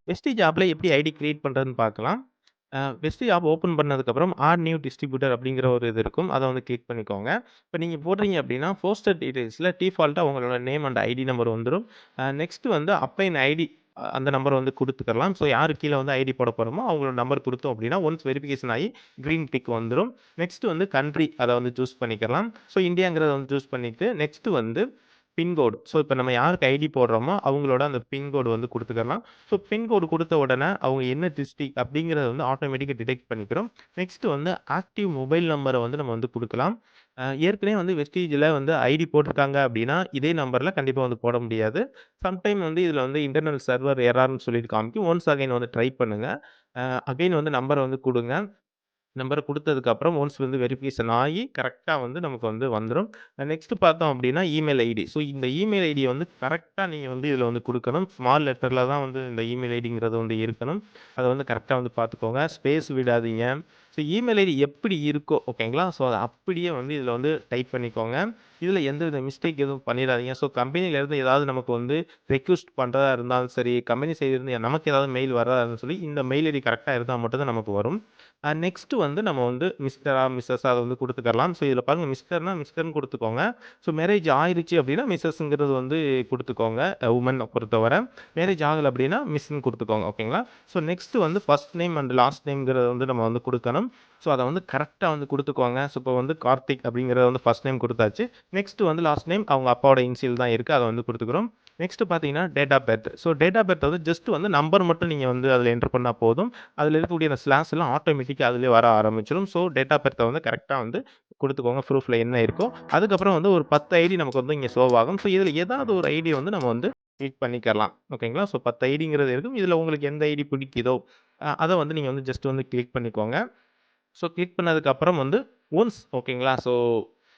வெஸ்டிஜ் ஆப்ல எப்படி ID create பண்றதுன்னு பார்க்கலாம். வெஸ்டிஜ் ஆப் ஓப்பன் பண்ணதுக்கப்புறம் ஆட் நியூ டிஸ்ட்ரிபியூட்டர் அப்படிங்கிற ஒரு இது இருக்கும். அத வந்து கிளிக் பண்ணிக்கோங்க. இப்ப நீங்க போடுறீங்க அப்படின்னா, போஸ்டர் டீட்டெயில்ஸ்ல டிஃபால்ட்டா உங்களோட நேம் அண்ட் ஐடி நம்பர் வந்துரும். நெக்ஸ்ட் வந்து அப்ளைன் ஐடி அந்த நம்பர வந்து குடுத்துக்கலாம். ஸோ யாரு கீழ வந்து ஐடி போட போறோமோ, அவங்களோட நம்பர் குடுத்தோம் அப்படின்னா, ஒன்ஸ் வெரிஃபிகேஷன் ஆயி கிரீன் டிக் வந்துரும். நெக்ஸ்ட் வந்து கண்ட்ரி அத வந்து சூஸ் பண்ணிக்கலாம். ஸோ இந்தியாங்கிறத வந்து சூஸ் பண்ணிட்டு, நெக்ஸ்ட் வந்து பின் கோடு. ஸோ இப்ப நம்ம யாருக்கு ஐடி போடுறோமோ, அவங்களோட அந்த பின் கோடு வந்து குடுத்துக்கலாம். ஸோ பின் கோடு குடுத்த உடனே, அவங்க என்ன டிஸ்ட்ரிக்ட் அப்படிங்கிறத வந்து ஆட்டோமேட்டிக்கா டிடெக்ட் பண்ணிக்கிறோம். நெக்ஸ்ட் வந்து ஆக்டிவ் மொபைல் நம்பர வந்து நம்ம வந்து குடுக்கலாம். ஏற்கனவே வந்து வெஸ்டீஜ்ல வந்து ஐடி போட்டுருக்காங்க அப்படின்னா, இதே நம்பர்ல கண்டிப்பா வந்து போட முடியாது. சம்டைம் வந்து இதுல வந்து இன்டர்னல் சர்வர் எரர்ன்னு சொல்லிட்டு காமிக்கும். ஒன்ஸ் அகைன் வந்து ட்ரை பண்ணுங்க. அகைன் வந்து நம்பர வந்து குடுங்க. நம்பர குடுத்ததுக்கப்புறம் ஒன்ஸ் வந்து வெரிஃபிகேஷன் ஆகி கரெக்ட்டா வந்து நமக்கு வந்து வந்துரும். நெக்ஸ்ட் பார்த்தோம் அப்டின்னா, இமெயில் ஐடி. ஸோ இந்த இமெயில் ஐடிய வந்து கரெக்ட்டா நீங்க வந்து இதுல வந்து குடுக்கணும். ஸ்மால் லெட்டர்ல தான் வந்து இந்த இமெயில் ஐடிங்கிறது வந்து இருக்கணும். அத வந்து கரெக்ட்டா வந்து பார்த்துக்கோங்க. ஸ்பேஸ் விடாதீங்க. ஸோ இமெயில் ஐடி எப்படி இருக்கோ ஓகேங்களா? ஸோ அத அப்படியே வந்து இதுல வந்து டைப் பண்ணிக்கோங்க. இதுல எந்தவித மிஸ்டேக் எதுவும் பண்ணிறாதீங்க. ஸோ கம்பெனில இருந்து ஏதாவது நமக்கு வந்து ரெக்வெஸ்ட் பண்றதா இருந்தாலும் சரி, கம்பெனி சைடுல இருந்து நமக்கு ஏதாவது மெயில் வர்றதா இருந்தாலும் சொல்லி, இந்த மெயில் ஐடி கரெக்ட்டா இருந்தா மட்டும் தான் நமக்கு வரும். நெக்ஸ்ட் வந்து நம்ம வந்து மிஸ்டரா, மிஸ்ஸஸா அத வந்து குடுத்துக்கலாம். ஸோ இதுல பாருங்க மிஸ்டர்னா மிஸ்டர்ன்னு குடுத்துக்கோங்க. ஸோ மேரேஜ் ஆயிருச்சு அப்டின்னா, மிஸ்ஸஸ்ங்கிறது வந்து குடுத்துக்கோங்க. வுமன பொறுத்தவர. மேரேஜ் ஆகல அப்டின்னா, மிஸ்ன்னு குடுத்துக்கோங்க. ஓகேங்களா? ஸோ நெக்ஸ்ட் வந்து ஃபர்ஸ்ட் நேம் அண்ட் லாஸ்ட் நேம்ங்கிறத வந்து நம்ம வந்து குடுக்கணும். ஸோ அத வந்து கரெக்ட்டா வந்து குடுத்துக்கோங்க. ஸோ இப்போ வந்து கார்த்திக் அப்டிங்கிறத வந்து ஃபர்ஸ்ட் நேம் குடுத்தாச்சு. நெக்ஸ்ட் வந்து லாஸ்ட் நேம் அவங்க அப்பாவோட இனிஷியல் தான் இருக்கு. அத வந்து குடுத்துக்கிறோம். நெக்ஸ்ட் பார்த்தீங்கன்னா, date of birth. So date of birth வந்து ஜஸ்ட் வந்து நம்பர் மட்டும் நீங்க வந்து அதுல என்டர் பண்ணா போதும். அதுல இருக்கக்கூடிய அந்த ஸ்லாஷ் எல்லாம் ஆட்டோமேட்டிக்கா அதிலேயே வர ஆரம்பிச்சுரும். ஸோ டேட் ஆஃப் பர்த்த வந்து கரெக்ட்டா வந்து குடுத்துக்கோங்க. ப்ரூஃப்ல என்ன இருக்கோ. அதுக்கப்புறம் வந்து ஒரு 10 ஐடி நமக்கு வந்து இங்க ஷோ ஆகும். ஸோ இதுல ஏதாவது ஒரு ஐடி வந்து நம்ம வந்து கிளிக் பண்ணிக்கலாம். ஓகேங்களா? ஸோ 10 ஐடிங்கிறது இருக்கும். இதுல உங்களுக்கு எந்த ஐடி பிடிக்குதோ, அத வந்து நீங்க வந்து ஜஸ்ட் வந்து கிளிக் பண்ணிக்கோங்க. ஸோ கிளிக் பண்ணதுக்கு அப்புறம் வந்து ஒன்ஸ் ஓகேங்களா? ஸோ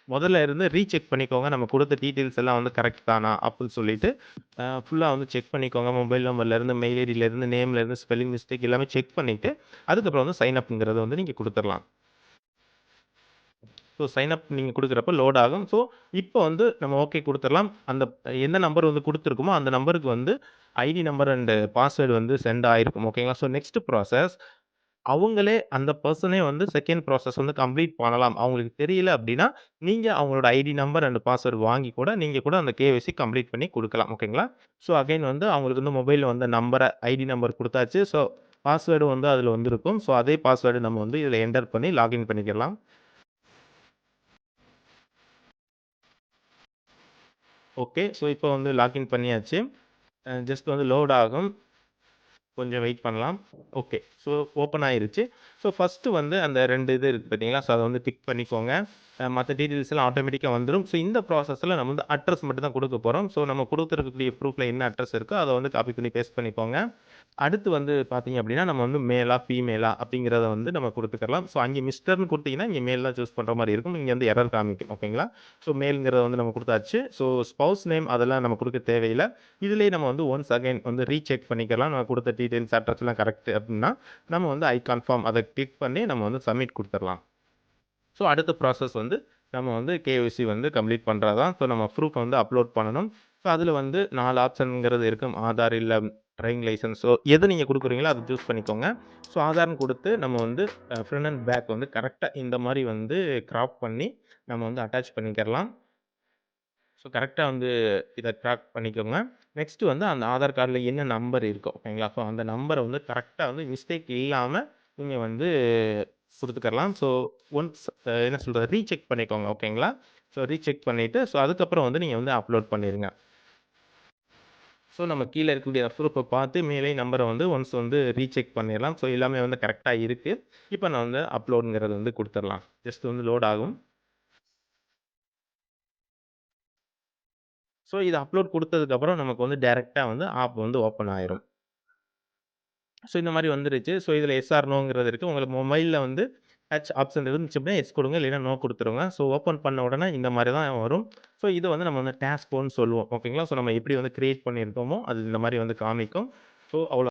முதல்ல இருந்து ரீசெக் பண்ணிக்கோங்க. நம்ம குடுத்த டீட்டெயில்ஸ் எல்லாம் வந்து கரெக்ட் தானா? அப்டின்னு சொல்லிட்டு ஃபுல்லா வந்து செக் பண்ணிக்கோங்க. மொபைல் நம்பர்லேருந்து, மெயில் ஐடியிலேருந்து, நேம்லேருந்து, ஸ்பெல்லிங் மிஸ்டேக் எல்லாமே செக் பண்ணிட்டு, அதுக்கப்புறம் வந்து சைன் அப்ங்கிறத வந்து நீங்க குடுத்துறலாம். ஸோ சைன் அப் நீங்க குடுக்குறப்ப லோட் ஆகும். ஸோ இப்போ வந்து நம்ம ஓகே குடுத்துறலாம். அந்த எந்த நம்பர் வந்து குடுத்துருக்கோமோ, அந்த நம்பருக்கு வந்து ஐடி நம்பர் அண்ட் பாஸ்வேர்ட் வந்து சென்ட் ஆயிருக்கும். ஓகேங்களா? ஸோ நெக்ஸ்ட் ப்ராசஸ் அவங்களே அந்த பெர்சனே வந்து செகண்ட் ப்ராசஸ் வந்து கம்ப்ளீட் பண்ணலாம். அவங்களுக்கு தெரியல அப்டின்னா, நீங்க அவங்களோட ஐடி நம்பர் அண்ட் பாஸ்வேர்ட் வாங்கி கூட, நீங்க கூட அந்த கேஒய்சி கம்ப்ளீட் பண்ணி குடுக்கலாம். ஓகேங்களா? ஸோ அகைன் வந்து அவங்களுக்கு வந்து மொபைல்ல வந்த நம்பர ஐடி நம்பர் குடுத்தாச்சு. ஸோ பாஸ்வேர்டும் வந்து அதுல வந்திருக்கும். ஸோ அதே பாஸ்வேர்டு நம்ம வந்து இதுல என்டர் பண்ணி லாகின் பண்ணிக்கலாம். ஓகே. ஸோ இப்போ வந்து லாகின் பண்ணியாச்சு. ஜஸ்ட் வந்து லோட் ஆகும். கொஞ்சம் வெயிட் பண்ணலாம். ஓகே. ஸோ ஓப்பன் ஆயிருச்சு. ஸோ ஃபர்ஸ்ட்டு வந்து அந்த 2 இது இருக்கு பார்த்தீங்களா? ஸோ அத வந்து டிக் பண்ணிக்கோங்க. மத்த டீட்டெயில்ஸ் எல்லாம் ஆட்டோமேட்டிக்கா வந்துரும். ஸோ இந்த ப்ராசஸ்ல நம்ம வந்து அட்ரஸ் மட்டும் தான் குடுக்க போறோம். ஸோ நம்ம குடுத்துருக்கக்கூடிய ப்ரூஃப்ல என்ன அட்ரஸ் இருக்கோ, அத வந்து காப்பி பண்ணி பேஸ்ட் பண்ணிக்கோங்க. அடுத்து வந்து பார்த்தீங்க அப்டின்னா, நம்ம வந்து மேலா, ஃபீமேலா அப்படிங்கிறத வந்து நம்ம குடுத்துக்கலாம். ஸோ அங்கே மிஸ்டர்ன்னு குடுத்தீங்கன்னா, இங்க மேல் தான் சூஸ் பண்ற மாரி இருக்கும். இங்க வந்து எரர் காமிக்கும். ஓகேங்களா? ஸோ மேல்ங்கிறத வந்து நம்ம குடுத்தாச்சு. ஸோ ஸ்பவுஸ் நேம் அதெல்லாம் நம்ம குடுக்க தேவையில்ல. இதுலயே நம்ம வந்து ஒன்ஸ் அகைன் வந்து ரீசெக் பண்ணிக்கலாம். நம்ம குடுத்த டீட்டெயில்ஸ், அட்ரஸ்லாம் கரெக்ட் அப்டின்னா, நம்ம வந்து ஐ கன்ஃபார்ம் அத கிளிக் பண்ணி நம்ம வந்து சப்மிட் குடுத்துறலாம். ஸோ அடுத்த ப்ராசஸ் வந்து நம்ம வந்து கேஒய்சி வந்து கம்ப்ளீட் பண்றது தான். ஸோ நம்ம ப்ரூஃப் வந்து அப்லோட் பண்ணணும். ஸோ அதில வந்து 4 ஆப்ஷன்ங்கிறது இருக்கும். ஆதார் இல்ல டிரைவிங் லைசென்ஸ். ஸோ எது நீங்க குடுக்குறீங்களோ அத சூஸ் பண்ணிக்கோங்க. ஸோ ஆதார்ன்னு குடுத்து நம்ம வந்து ஃப்ரண்ட் அண்ட் பேக் வந்து கரெக்ட்டா இந்த மாரி வந்து கிராப் பண்ணி நம்ம வந்து அட்டாச் பண்ணிக்கிறலாம். ஸோ கரெக்ட்டா வந்து இத ட்ராக் பண்ணிக்கோங்க. நெக்ஸ்ட் வந்து அந்த ஆதார் கார்ட்ல என்ன நம்பர் இருக்கோ ஓகேங்களா? ஸோ அந்த நம்பர வந்து கரெக்ட்டா வந்து மிஸ்டேக் இல்லாம நீங்க வந்து குடுத்துக்கலாம். ஸோ ஒன்ஸ் என்ன சொல்றது ரீசெக் பண்ணிக்கோங்க ஓகேங்களா? ஸோ ரீசெக் பண்ணிட்டு ஸோ அதுக்கப்புறம் வந்து நீங்க வந்து அப்லோட் பண்ணிருங்க. ஸோ நம்ம கீழ இருக்கக்கூடிய ப்ரூஃப பார்த்து மேலே நம்பர வந்து ஒன்ஸ் வந்து ரீசெக் பண்ணிறலாம். ஸோ எல்லாமே வந்து கரெக்ட்டா இருக்கு. இப்ப நான் வந்து அப்லோட்ங்கிறத வந்து குடுத்துறலாம். ஜஸ்ட் வந்து லோட் ஆகும். ஸோ இத அப்லோட் குடுத்ததுக்கப்புறம் நமக்கு வந்து டைரக்ட்டா வந்து ஆப் வந்து ஓப்பன் ஆயிரும். ஸோ இந்த மாரி வந்துருச்சு. ஸோ இதில எஸ் ஆர் நோங்கிறது இருக்கு. உங்களுக்கு மொபைல்ல வந்து டச் ஆப்ஷன் இருந்துச்சு அப்படின்னா, எஸ் குடுங்க. இல்லைன்னா நோ குடுத்துருங்க. ஸோ ஓப்பன் பண்ண உடனே இந்த மாரி தான் வரும். ஸோ இத வந்து நம்ம வந்து டாஸ்க் 1 சொல்லுவோம். ஓகேங்களா? ஸோ நம்ம எப்படி வந்து கிரியேட் பண்ணியிருக்கோமோ, அது இந்த மாரி வந்து காமிக்கும். ஸோ அவ்வளோ